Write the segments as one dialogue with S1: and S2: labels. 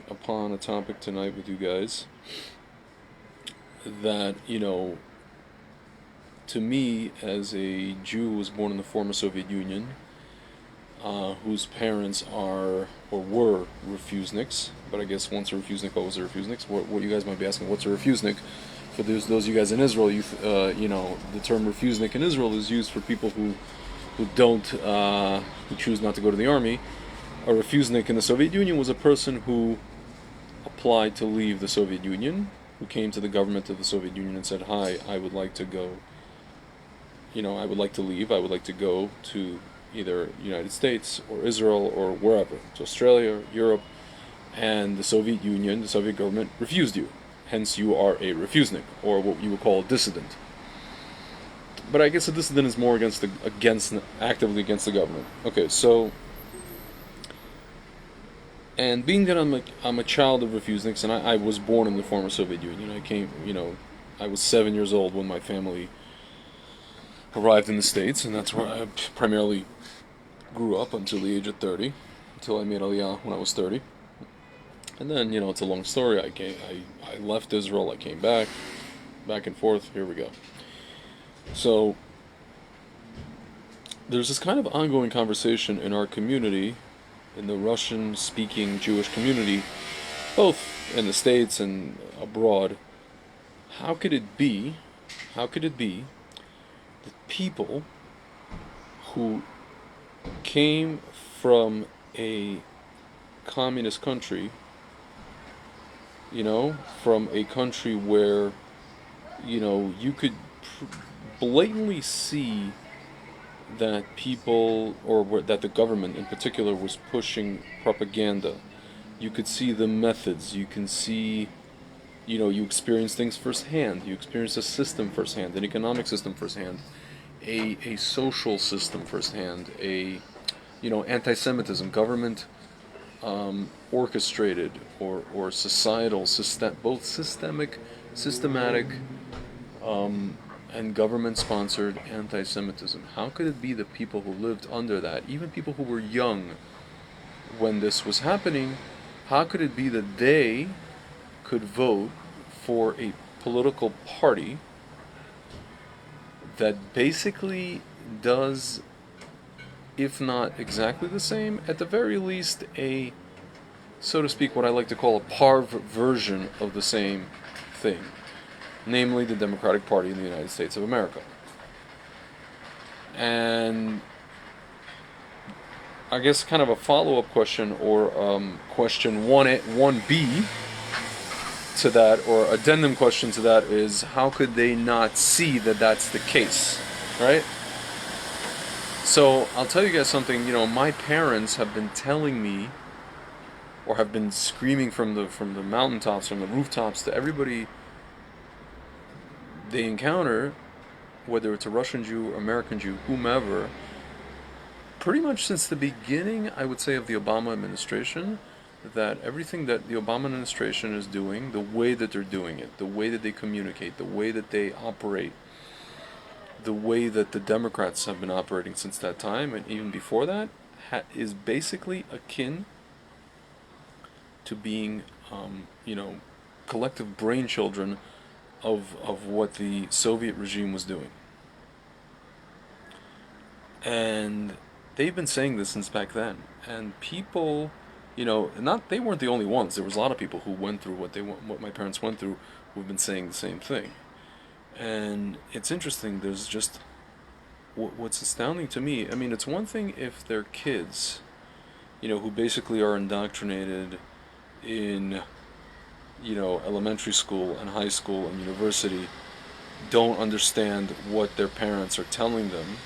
S1: upon a topic tonight with you guys that, to me, as a Jew who was born in the former Soviet Union, whose parents are or were refuseniks, but I guess once a refusnik, what was a refusnik? What you guys might be asking, what's a refusnik? For those of you guys in Israel, the term refusnik in Israel is used for people who choose not to go to the army. A refusnik in the Soviet Union was a person who applied to leave the Soviet Union, who came to the government of the Soviet Union and said, "Hi, I would like to go. I would like to leave. I would like to go to either United States or Israel or wherever, to Australia, Europe." And the Soviet Union, the Soviet government refused you. Hence, you are a refusnik, or what you would call a dissident. But I guess a dissident is more actively against the government. Okay, so, and being that I'm a child of refuseniks, and I was born in the former Soviet Union. I was 7 years old when my family arrived in the States, and that's where I primarily grew up until the age of 30, until I made Aliyah when I was 30. And then, it's a long story. I left Israel, I came back and forth, here we go. So, there's this kind of ongoing conversation in our community, in the Russian-speaking Jewish community, both in the States and abroad. How could it be that people who came from a communist country, from a country where, you could blatantly see that people, or that the government in particular, was pushing propaganda. You could see the methods, you can see, you experience things firsthand, you experience a system firsthand, an economic system firsthand, a social system firsthand, anti-Semitism, government orchestrated or societal, both systematic, and government-sponsored anti-Semitism. How could it be that people who lived under that, even people who were young when this was happening, how could it be that they could vote for a political party that basically does, if not exactly the same, at the very least so to speak, what I like to call a parv version of the same thing, namely the Democratic Party in the United States of America? And I guess kind of a follow-up question, or question 1B to that, or addendum question to that, is how could they not see that that's the case, right? So I'll tell you guys something. My parents have been telling me, or have been screaming from the mountaintops, from the rooftops, to everybody they encounter, whether it's a Russian Jew, American Jew, whomever, pretty much since the beginning, I would say, of the Obama administration, that everything that the Obama administration is doing, the way that they're doing it, the way that they communicate, the way that they operate, the way that the Democrats have been operating since that time, and even before that, is basically akin to being, collective brainchildren of what the Soviet regime was doing. And they've been saying this since back then. And people, they weren't the only ones. There was a lot of people who went through what my parents went through, who've been saying the same thing. And it's interesting. There's just what's astounding to me. I mean, it's one thing if they're kids, who basically are indoctrinated in, elementary school and high school and university, don't understand what their parents are telling them.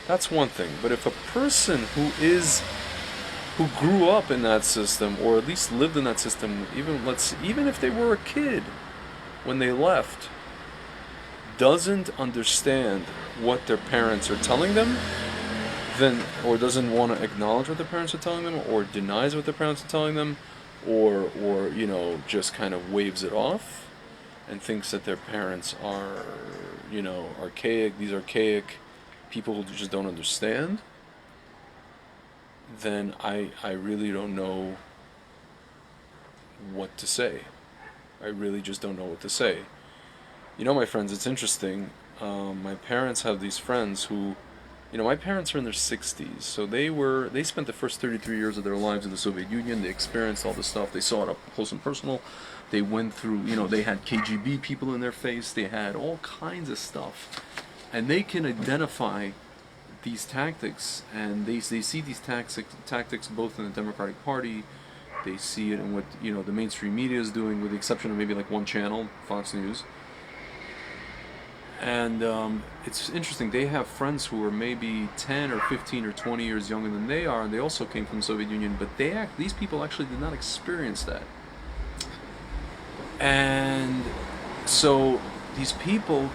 S1: That's one thing. But if a person who grew up in that system, or at least lived in that system, even if they were a kid when they left, doesn't understand what their parents are telling them, then, or doesn't want to acknowledge what their parents are telling them, or denies what their parents are telling them, or just kind of waves it off and thinks that their parents are, archaic, these archaic people who just don't understand, then I really don't know what to say. I really just don't know what to say. You know, my friends, it's interesting. My parents have these friends who, my parents are in their 60s, so they spent the first 33 years of their lives in the Soviet Union. They experienced all this stuff. They saw it up close and personal. They went through, they had KGB people in their face. They had all kinds of stuff, and they can identify these tactics, and they see these tactics both in the Democratic Party. They see it in what the mainstream media is doing, with the exception of maybe like one channel, Fox News. And it's interesting. They have friends who are maybe 10 or 15 or 20 years younger than they are, and they also came from the Soviet Union. But these people actually did not experience that. And so these people,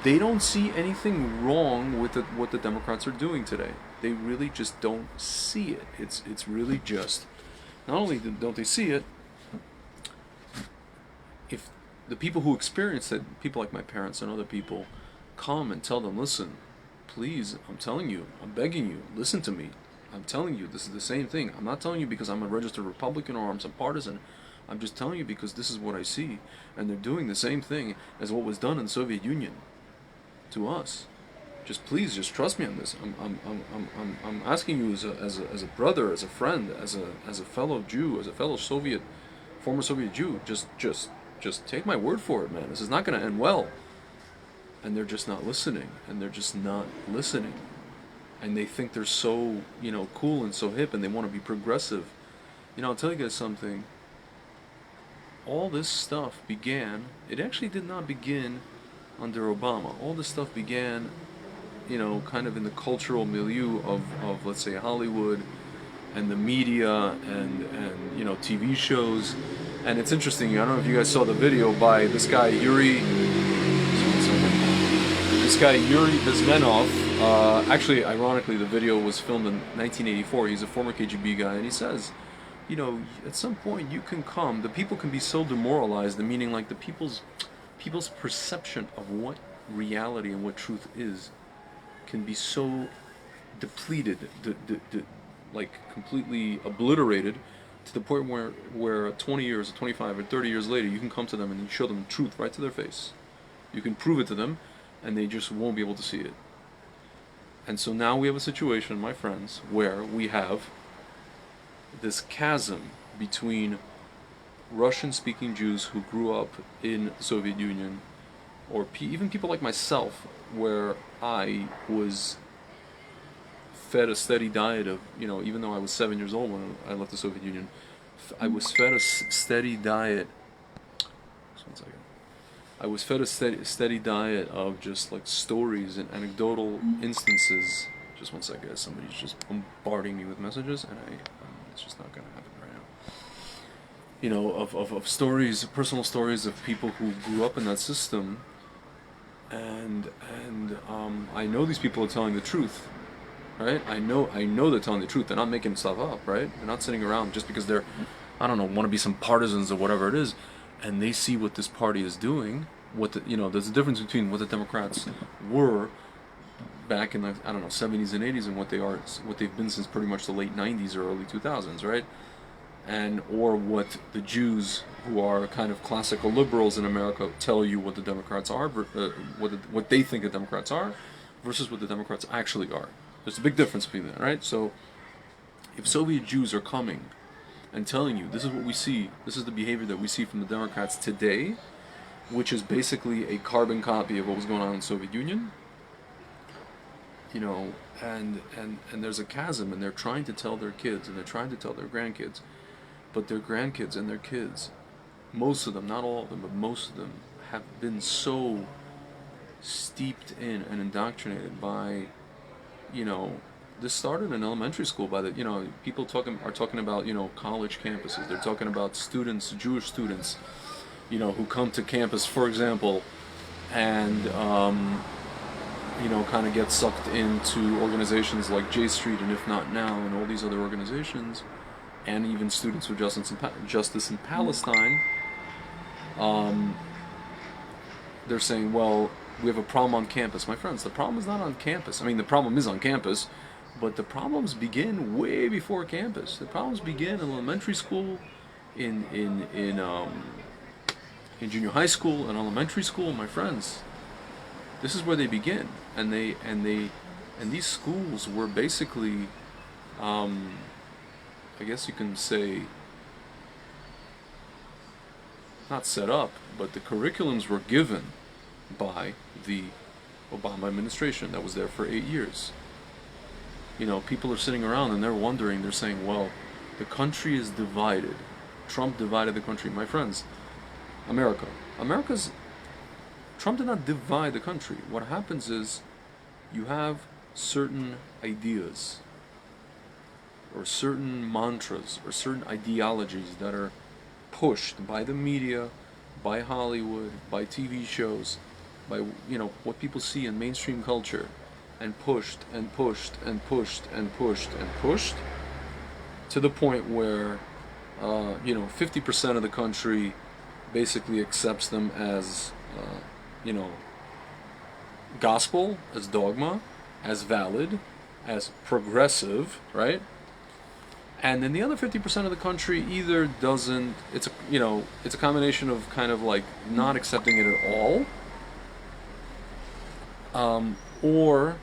S1: they don't see anything wrong with what the Democrats are doing today. They really just don't see it. It's really just, not only don't they see it, if the people who experience it, people like my parents and other people, come and tell them, listen, please, I'm telling you, I'm begging you, listen to me. I'm telling you, this is the same thing. I'm not telling you because I'm a registered Republican or I'm some partisan. I'm just telling you because this is what I see. And they're doing the same thing as what was done in the Soviet Union to us. Please trust me on this. I'm asking you as a brother, as a friend, as a fellow Jew, as a fellow former Soviet Jew, just take my word for it, man. This is not going to end well. And they're just not listening. And they're just not listening. And they think they're so, cool and so hip, and they want to be progressive. I'll tell you guys something. All this stuff began, it actually did not begin under Obama. All this stuff began, kind of in the cultural milieu of let's say, Hollywood and the media and TV shows. And it's interesting, I don't know if you guys saw the video by this guy Yuri Bezmenov. Actually, ironically, the video was filmed in 1984. He's a former KGB guy, and he says, at some point you can come, the people can be so demoralized, the meaning like the people's perception of what reality and what truth is can be so depleted, like completely obliterated, to the point where 20 years or 25 or 30 years later you can come to them and you show them the truth right to their face. You can prove it to them and they just won't be able to see it. And so now we have a situation, my friends, where we have this chasm between Russian-speaking Jews who grew up in the Soviet Union, or even people like myself, where I was fed a steady diet of, even though I was 7 years old when I left the Soviet Union, I was fed a steady diet. Just one second. I was fed a steady diet of just like stories and anecdotal instances. Just one second, guys. Somebody's just bombarding me with messages, and it's just not going to happen right now. Of stories, personal stories of people who grew up in that system, and I know these people are telling the truth, right? I know they're telling the truth. They're not making stuff up, right? They're not sitting around just because they're, want to be some partisans or whatever it is, and they see what this party is doing. There's a difference between what the Democrats were back in the 70s and 80s and what they've been since pretty much the late 90s or early 2000s, right? Or what the Jews, who are kind of classical liberals in America, tell you what the Democrats are, what they think the Democrats are, versus what the Democrats actually are. There's a big difference between that, right? So, if Soviet Jews are coming and telling you, this is what we see, this is the behavior that we see from the Democrats today, which is basically a carbon copy of what was going on in the Soviet Union, and there's a chasm, and they're trying to tell their kids, and they're trying to tell their grandkids, but their grandkids and their kids, most of them, not all of them, but most of them, have been so steeped in and indoctrinated by, this started in elementary school by the, people are talking about, college campuses. They're talking about students, Jewish students, who come to campus, for example, and, kind of get sucked into organizations like J Street and If Not Now and all these other organizations, and even Students for Justice in Palestine. They're saying, well, we have a problem on campus. My friends, the problem is not on campus. I mean, the problem is on campus, but the problems begin way before campus. The problems begin in elementary school, in junior high school and elementary school, my friends. This is where they begin, and these schools were basically, I guess you can say, not set up, but the curriculums were given by the Obama administration that was there for 8 years. You know, people are sitting around and they're wondering, they're saying, well, the country is divided. Trump divided the country. My friends, Trump did not divide the country. What happens is you have certain ideas or certain mantras or certain ideologies that are pushed by the media, by Hollywood, by TV shows, by, you know, what people see in mainstream culture, and pushed and pushed and pushed and pushed and pushed to the point where 50% of the country basically accepts them as gospel, as dogma, as valid, as progressive, right? And then the other 50% of the country either doesn't. It's a combination of kind of like not accepting it at all, or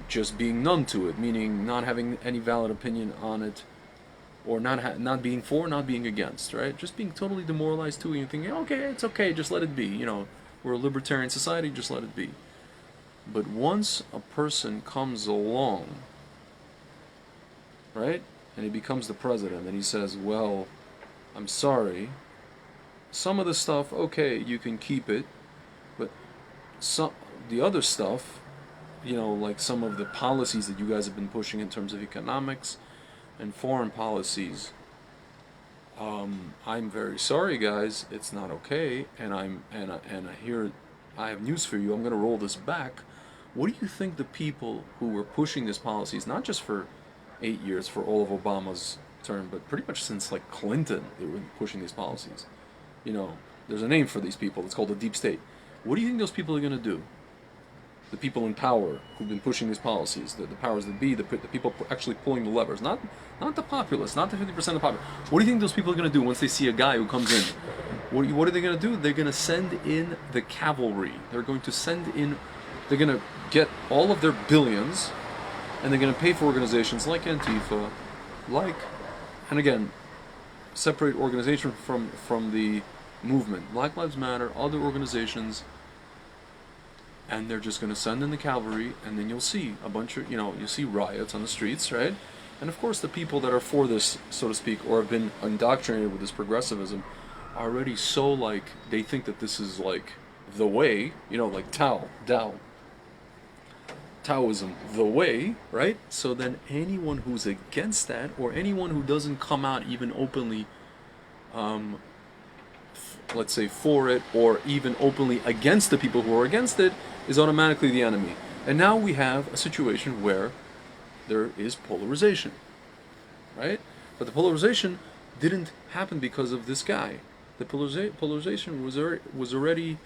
S1: just being numb to it, meaning not having any valid opinion on it, or not being for, not being against, right? Just being totally demoralized to it and thinking, okay, it's okay, just let it be. We're a libertarian society, just let it be. But once a person comes along, right, and he becomes the president, and he says, well, I'm sorry, some of the stuff, okay, you can keep it, but the other stuff, like some of the policies that you guys have been pushing in terms of economics and foreign policies, I'm very sorry, guys, it's not okay, and I have news for you. I'm going to roll this back. What do you think the people who were pushing these policies, not just for 8 years, for all of Obama's term, but pretty much since like Clinton, they were pushing these policies? There's a name for these people. It's called the deep state. What do you think those people are going to do? The people in power who've been pushing these policies, the powers that be, the people actually pulling the levers, not the populace, not the 50% of the populace. What do you think those people are going to do once they see a guy who comes in? What are they going to do? They're going to send in the cavalry. They're going to get all of their billions, and they're going to pay for organizations like Antifa, and again, separate organization from the movement, Black Lives Matter, other organizations, and they're just going to send in the cavalry, and then you'll see a bunch of, you'll see riots on the streets, right? And of course the people that are for this, so to speak, or have been indoctrinated with this progressivism, are already so they think that this is like the way, like Taoism, the way, right? So then anyone who's against that, or anyone who doesn't come out even openly, let's say for it, or even openly against the people who are against it, is automatically the enemy. And now we have a situation where there is polarization, right? But the polarization didn't happen because of this guy. The polarization was already,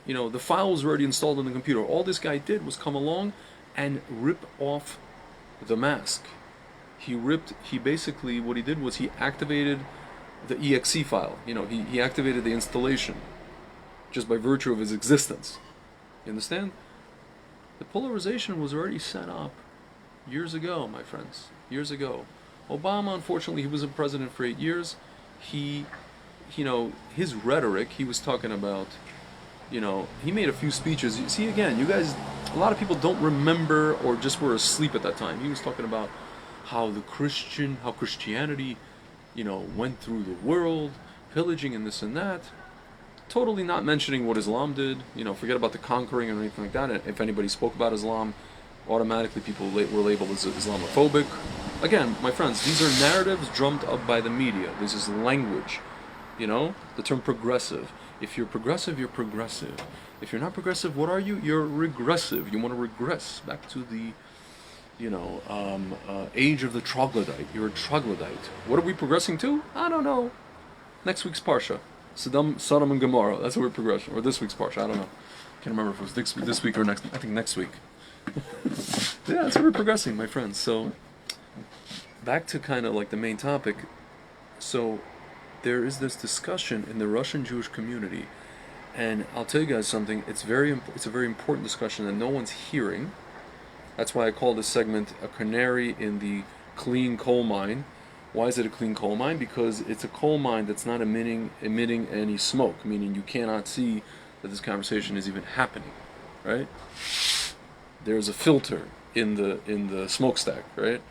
S1: the file was already installed on the computer. All this guy did was come along and rip off the mask. He basically, what he did was he activated the exe file. He activated the installation just by virtue of his existence. You understand? The polarization was already set up years ago, my friends. Years ago. Obama, unfortunately, he was a president for 8 years. His rhetoric, he was talking about, he made a few speeches. You see, again, you guys, a lot of people don't remember or just were asleep at that time. He was talking about how Christianity, went through the world, pillaging and this and that. Totally not mentioning what Islam did. Forget about the conquering or anything like that. If anybody spoke about Islam, automatically people were labeled as Islamophobic. Again, my friends, these are narratives drummed up by the media. This is language. The term progressive. If you're progressive, you're progressive. If you're not progressive, what are you? You're regressive. You want to regress back to the age of the troglodyte. You're a troglodyte. What are we progressing to? I don't know. Next week's Parsha. Sodom and Gomorrah. That's what we're progressing. Or this week's Parsha. I don't know. Can't remember if it was this week or next. I think next week. Yeah, that's what we're progressing, my friends. So, back to kind of like the main topic. So there is this discussion in the Russian Jewish community, and I'll tell you guys something. It's a very important discussion that no one's hearing. That's why I call this segment a canary in the clean coal mine. Why is it a clean coal mine? Because it's a coal mine that's not emitting any smoke, meaning you cannot see that this conversation is even happening, right? There's a filter in the smokestack, right?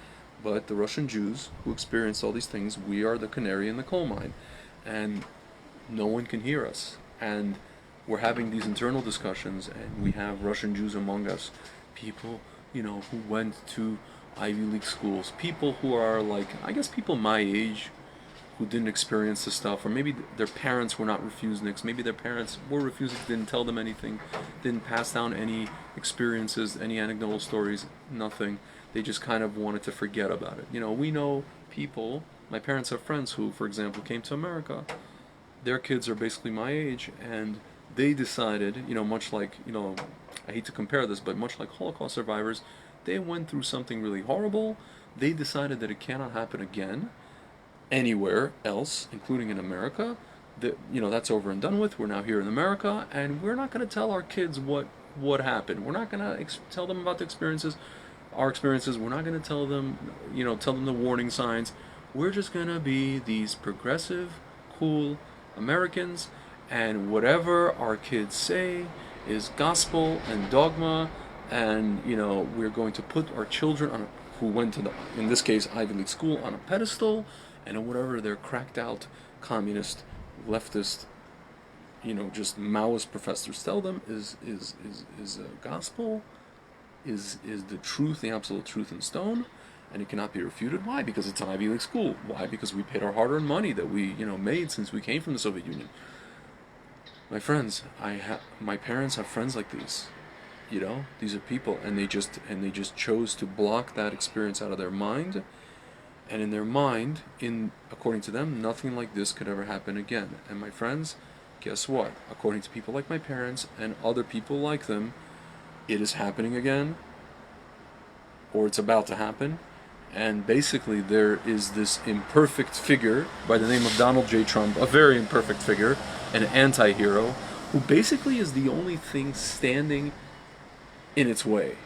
S1: But the Russian Jews who experienced all these things, we are the canary in the coal mine, and no one can hear us. And we're having these internal discussions, and we have Russian Jews among us, people, who went to Ivy League schools, people who are like, I guess, people my age who didn't experience the stuff, or maybe their parents were not refuseniks, maybe their parents were refuseniks, didn't tell them anything, didn't pass down any experiences, any anecdotal stories, nothing. They just kind of wanted to forget about it. We know people, my parents have friends who, for example, came to America. Their kids are basically my age, and they decided, much like, I hate to compare this, but much like Holocaust survivors, they went through something really horrible. They decided that it cannot happen again anywhere else, including in America. That's over and done with. We're now here in America, and we're not going to tell our kids what happened. We're not going to tell them about the experiences, our experiences. We're not going to tell them, tell them the warning signs. We're just going to be these progressive, cool Americans, and whatever our kids say is gospel and dogma, and we're going to put our children who went to in this case, Ivy League school, on a pedestal, and whatever their cracked out communist, leftist, just Maoist professors tell them is gospel, is the truth, the absolute truth in stone, and it cannot be refuted. Why? Because it's an Ivy League school. Why? Because we paid our hard-earned money that we made since we came from the Soviet Union. My friends, my parents have friends like these. These are people, and they just chose to block that experience out of their mind. And in their mind, according to them, nothing like this could ever happen again. And my friends, guess what? According to people like my parents and other people like them, it is happening again, or it's about to happen. And basically, there is this imperfect figure by the name of Donald J. Trump, a very imperfect figure, an anti-hero, who basically is the only thing standing in its way.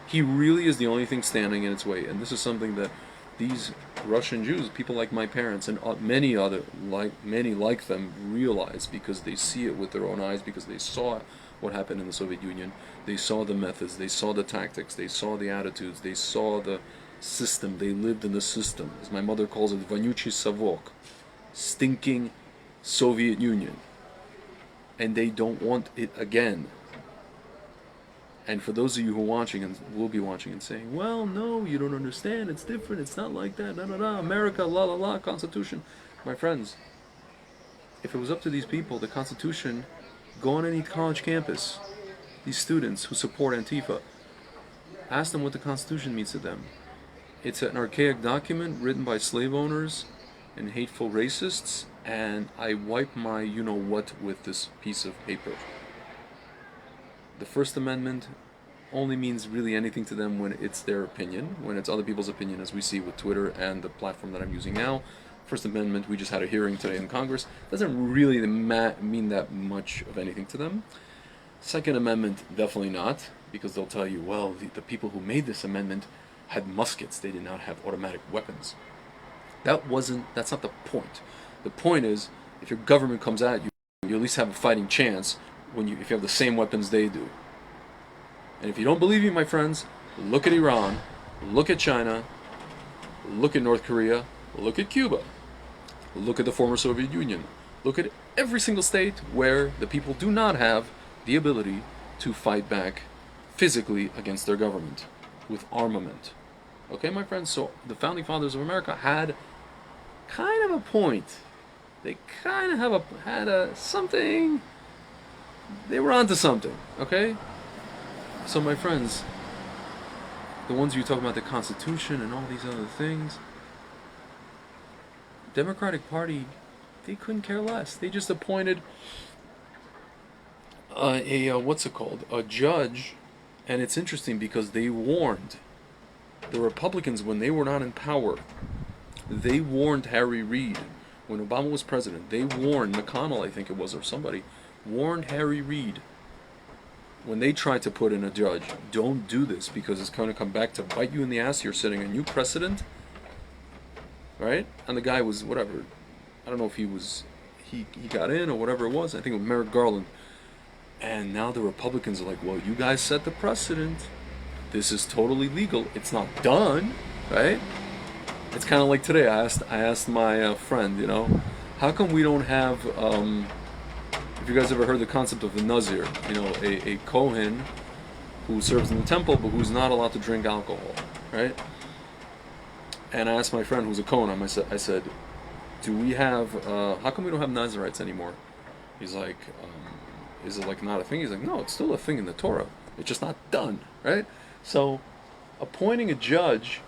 S1: He really is the only thing standing in its way, and this is something that these Russian Jews, people like my parents and many like them, realize, because they see it with their own eyes, because they saw what happened in the Soviet Union. They saw the methods, they saw the tactics, they saw the attitudes, they saw the system. They lived in the system, as my mother calls it, Vanyuchi Savok, stinking Soviet Union, and they don't want it again. And for those of you who are watching and will be watching and saying, well, no, you don't understand, it's different, it's not like that, America, la la la, Constitution. My friends, if it was up to these people, the Constitution, go on any college campus, these students who support Antifa, ask them what the Constitution means to them. It's an archaic document written by slave owners and hateful racists, and I wipe my you-know-what with this piece of paper. The First Amendment only means really anything to them when it's their opinion, when it's other people's opinion, as we see with Twitter and the platform that I'm using now. First Amendment, we just had a hearing today in Congress, doesn't really mean that much of anything to them. Second Amendment, definitely not, because they'll tell you, well, the people who made this amendment had muskets, they did not have automatic weapons. That's not the point. The point is, if your government comes at you, you at least have a fighting chance if you have the same weapons they do. And if you don't believe me, my friends, look at Iran, look at China, look at North Korea, look at Cuba, look at the former Soviet Union, look at every single state where the people do not have the ability to fight back physically against their government with armament. Okay, my friends, so the Founding Fathers of America had kind of a point. They kind of had something. They were onto something, okay? So my friends, the ones you talk about, the Constitution and all these other things, Democratic Party, they couldn't care less. They just appointed a judge, and it's interesting because they warned the Republicans when they were not in power. They warned Harry Reid when Obama was president. They warned McConnell, I think it was, or somebody, warned Harry Reid when they tried to put in a judge, don't do this because it's going to come back to bite you in the ass. You're setting a new precedent, right? And the guy was whatever. I don't know if he got in or whatever it was. I think it was Merrick Garland. And now the Republicans are like, well, you guys set the precedent. This is totally legal. It's not done, right? It's kind of like today. I asked my friend, how come we don't have, if you guys ever heard the concept of a Nazir, a Kohen who serves in the temple but who's not allowed to drink alcohol, right? And I asked my friend who's a Kohen, I said, do we have, how come we don't have Nazirites anymore? He's like, is it like not a thing? He's like, no, it's still a thing in the Torah. It's just not done, right? So, appointing a judge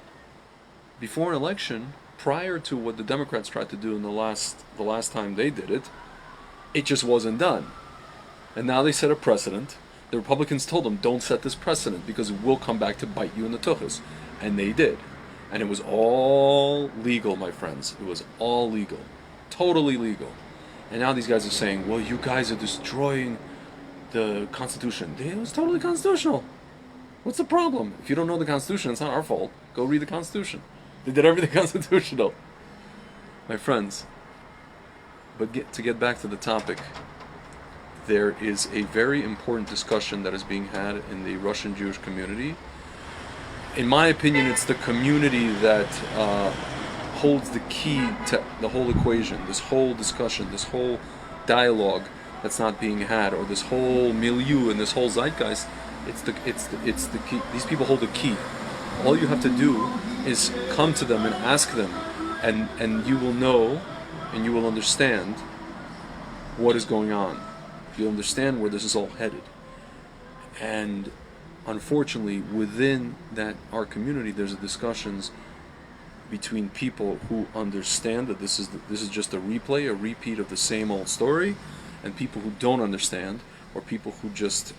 S1: before an election, prior to what the Democrats tried to do in the last time they did it, it just wasn't done. And now they set a precedent. The Republicans told them, don't set this precedent because it will come back to bite you in the tuchus. And they did. And it was all legal, my friends. It was all legal. Totally legal. And now these guys are saying, well, you guys are destroying the Constitution. It was totally constitutional. What's the problem? If you don't know the Constitution, it's not our fault. Go read the Constitution. They did everything constitutional. My friends, but to get back to the topic, there is a very important discussion that is being had in the Russian Jewish community. In my opinion, it's the community that holds the key to the whole equation, this whole discussion, this whole dialogue that's not being had, or this whole milieu and this whole zeitgeist. It's the key. These people hold the key. All you have to do is come to them and ask them, and you will know, and you will understand what is going on. You'll understand where this is all headed. And unfortunately, within our community, there's discussions between people who understand that this is just a repeat of the same old story, and people who don't understand, or people who just,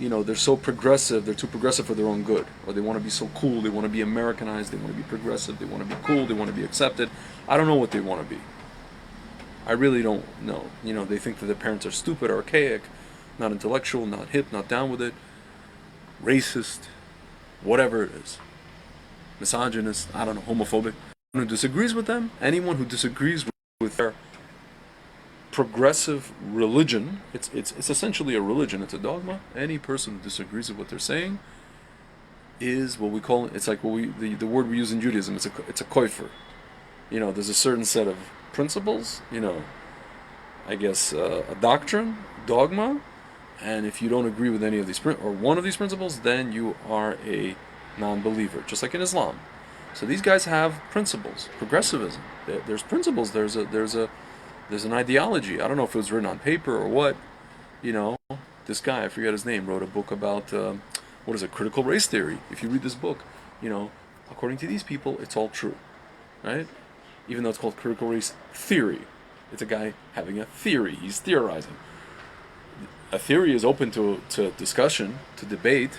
S1: they're so progressive, they're too progressive for their own good, or they want to be so cool, they want to be Americanized, they want to be progressive, they want to be cool, they want to be accepted. I don't know what they want to be. I really don't know. They think that their parents are stupid, archaic, not intellectual, not hip, not down with it, racist, whatever it is. Misogynist, I don't know, homophobic. Anyone who disagrees with them, anyone who disagrees with their progressive religion, it's essentially a religion, it's a dogma. Any person who disagrees with what they're saying is what we call, it's like the word we use in Judaism, it's a koifer. There's a certain set of principles, I guess a doctrine, dogma, and if you don't agree with any of these, or one of these principles, then you are a non-believer, just like in Islam. So these guys have principles, progressivism. There's principles. There's an ideology. I don't know if it was written on paper or what. This guy, I forget his name, wrote a book about critical race theory. If you read this book, according to these people, it's all true, right? Even though it's called critical race theory, it's a guy having a theory. He's theorizing. A theory is open to discussion, to debate.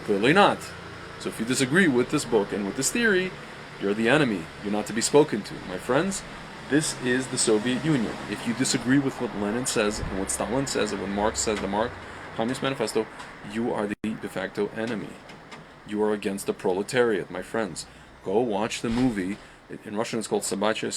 S1: Clearly not. So if you disagree with this book and with this theory, you're the enemy. You're not to be spoken to. My friends, this is the Soviet Union. If you disagree with what Lenin says and what Stalin says and what Marx says, the Marx Communist Manifesto, you are the de facto enemy. You are against the proletariat, my friends. Go watch the movie. In Russian it's called Собачье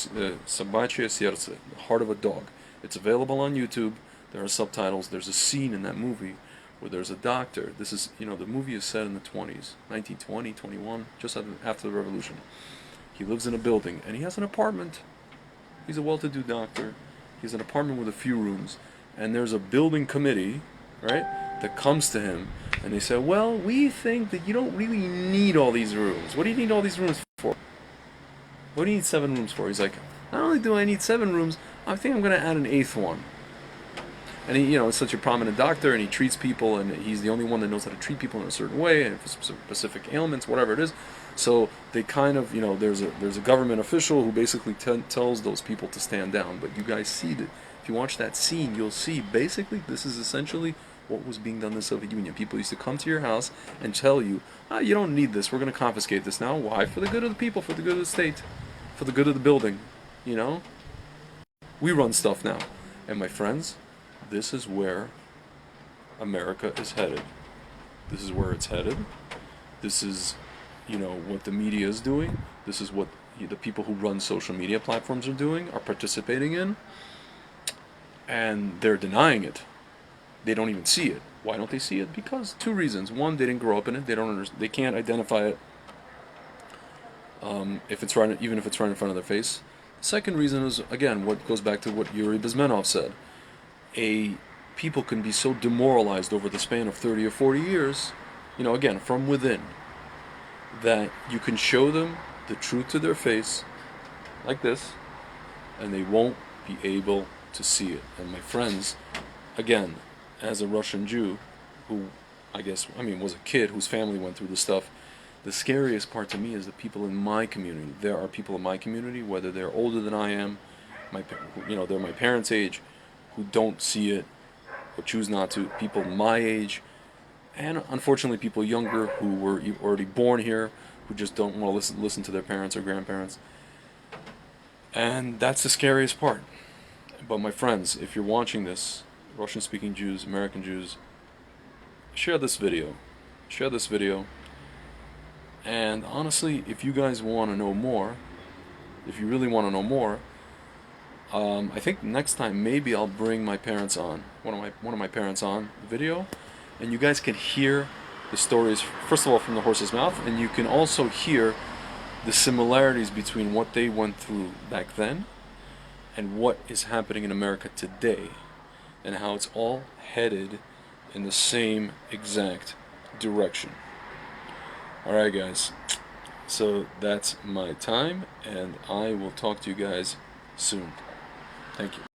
S1: сердце, the heart of a dog. It's available on YouTube. There are subtitles. There's a scene in that movie where there's a doctor. This is, the movie is set in the 20s, 1920, 21, just after the revolution. He lives in a building, and he has an apartment. He's a well-to-do doctor. He has an apartment with a few rooms, and there's a building committee, right, that comes to him, and they say, well, we think that you don't really need all these rooms. What do you need all these rooms for? What do you need 7 rooms for? He's like, not only do I need 7 rooms, I think I'm going to add an 8th one. And he, is such a prominent doctor, and he treats people, and he's the only one that knows how to treat people in a certain way, and for specific ailments, whatever it is. So they kind of, there's a government official who basically tells those people to stand down. But you guys see that, if you watch that scene, you'll see basically this is essentially what was being done in the Soviet Union. People used to come to your house and tell you, you don't need this, we're going to confiscate this now. Why? For the good of the people, for the good of the state. for the good of the building, you know? We run stuff now. And my friends, this is where America is headed. This is where it's headed. This is, what the media is doing. This is what the people who run social media platforms are doing, are participating in. And they're denying it. They don't even see it. Why don't they see it? Because two reasons. One, they didn't grow up in it. They don't understand. They can't identify it. If it's right, even if it's right in front of their face. Second reason is, again, what goes back to what Yuri Bezmenov said. People can be so demoralized over the span of 30 or 40 years, again, from within, that you can show them the truth to their face, like this, and they won't be able to see it. And my friends, again, as a Russian Jew, who was a kid whose family went through this stuff, the scariest part to me is the people in my community. There are people in my community, whether they're older than I am, they're my parents' age, who don't see it or choose not to. People my age, and unfortunately people younger who were already born here, who just don't want to listen to their parents or grandparents. And that's the scariest part. But my friends, if you're watching this, Russian-speaking Jews, American Jews, share this video. Share this video. And honestly, if you guys want to know more, if you really want to know more, I think next time maybe I'll bring my parents on, one of my parents on video, and you guys can hear the stories, first of all, from the horse's mouth, and you can also hear the similarities between what they went through back then and what is happening in America today, and how it's all headed in the same exact direction. Alright guys, so that's my time, and I will talk to you guys soon. Thank you.